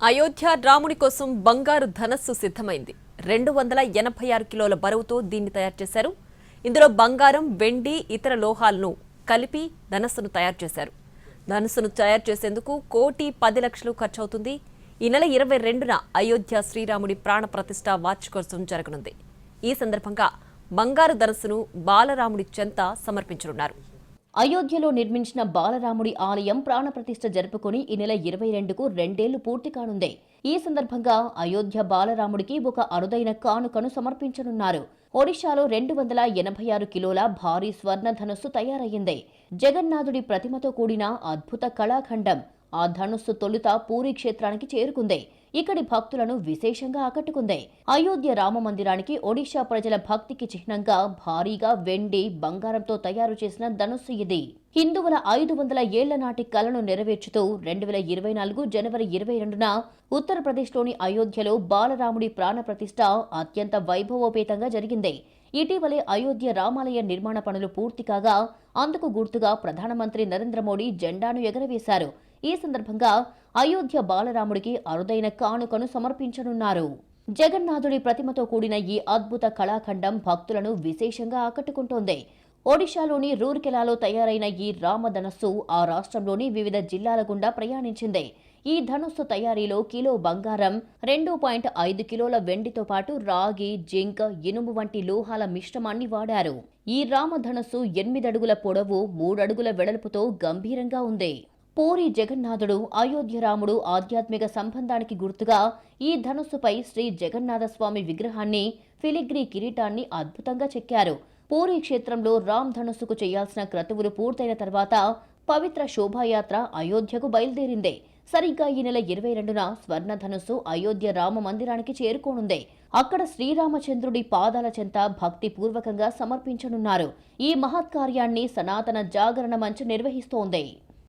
అయోధ్య రాముడి కోసం బంగారు ధనస్సు సిద్ధమైంది. 286 కిలోల బరువుతో దీన్ని తయారు చేశారు. ఇందులో బంగారం, వెండి, ఇతర లోహాలను కలిపి ధనస్సును తయారు చేశారు. ధనస్సును తయారు చేసేందుకు 1,10,00,000 ఖర్చవుతుంది. ఈ నెల 22న అయోధ్య శ్రీరాముడి ప్రాణ ప్రతిష్ఠ వార్షికోత్సవం జరగనుంది. ఈ సందర్భంగా బంగారు ధనస్సును బాలరాముడి చెంత సమర్పించనున్నారు. అయోధ్యలో నిర్మించిన బాలరాముడి ఆలయం ప్రాణప్రతిష్ఠ జరుపుకుని ఈ నెల 22కు 2 ఏళ్లు పూర్తి కానుంది. ఈ సందర్భంగా అయోధ్య బాలరాముడికి ఒక అరుదైన కానుకను సమర్పించనున్నారు. ఒడిశాలో 286 కిలోల భారీ స్వర్ణ ధనుస్సు తయారయ్యింది. జగన్నాథుడి ప్రతిమతో కూడిన అద్భుత కళాఖండం ఆ ధనుస్సు తొలుత పూరీ క్షేత్రానికి చేరుకుంది. ఇక్కడి భక్తులను విశేషంగా ఆకట్టుకుంది. అయోధ్య రామ మందిరానికి ఒడిశా ప్రజల భక్తికి చిహ్నంగా భారీగా వెండి, బంగారంతో తయారు చేసిన ధనుస్సు ఇది. హిందువుల 500 ఏళ్ల నాటి కలను నెరవేర్చుతూ 2024 జనవరి 22న ఉత్తరప్రదేశ్లోని అయోధ్యలో బాలరాముడి ప్రాణ ప్రతిష్ఠ అత్యంత వైభవోపేతంగా జరిగింది. ఇటీవలే అయోధ్య రామాలయ నిర్మాణ పనులు పూర్తి కాగా అందుకు గుర్తుగా ప్రధానమంత్రి నరేంద్ర మోడీ జెండాను ఎగరవేశారు. ఈ సందర్భంగా అయోధ్య బాలరాముడికి అరుదైన కానుకను సమర్పించనున్నారు. జగన్నాథుడి ప్రతిమతో కూడిన ఈ అద్భుత కళాఖండం భక్తులను విశేషంగా ఆకట్టుకుంటోంది. ఒడిశాలోని రూర్కెలాలో తయారైన ఈ రామధనస్సు ఆ రాష్ట్రంలోని వివిధ జిల్లాల గుండా ప్రయాణించింది. ఈ ధనుస్సు తయారీలో కిలో బంగారం, 2.5 కిలోల వెండితో పాటు రాగి, జింక్, ఇనుము వంటి లోహాల మిశ్రమాన్ని వాడారు. ఈ రామధనస్సు 8 అడుగుల పొడవు, 3 అడుగుల వెడల్పుతో గంభీరంగా ఉంది. పూరి జగన్నాథుడు, అయోధ్య రాముడు ఆధ్యాత్మిక సంబంధానికి గుర్తుగా ఈ ధనుస్సుపై శ్రీ జగన్నాథస్వామి విగ్రహాన్ని, ఫిలిగ్రీ కిరీటాన్ని అద్భుతంగా చెక్కారు. పూరీ క్షేత్రంలో రామ్ ధనుస్సుకు చేయాల్సిన క్రతువులు పూర్తయిన తర్వాత పవిత్ర శోభాయాత్ర అయోధ్యకు బయలుదేరింది. సరిగ్గా ఈ నెల 22న స్వర్ణ ధనుస్సు అయోధ్య రామ మందిరానికి చేరుకోనుంది. అక్కడ శ్రీరామచంద్రుడి పాదాల చెంత భక్తిపూర్వకంగా సమర్పించనున్నారు. ఈ మహత్కార్యాన్ని సనాతన జాగరణ మంచ్ నిర్వహిస్తోంది.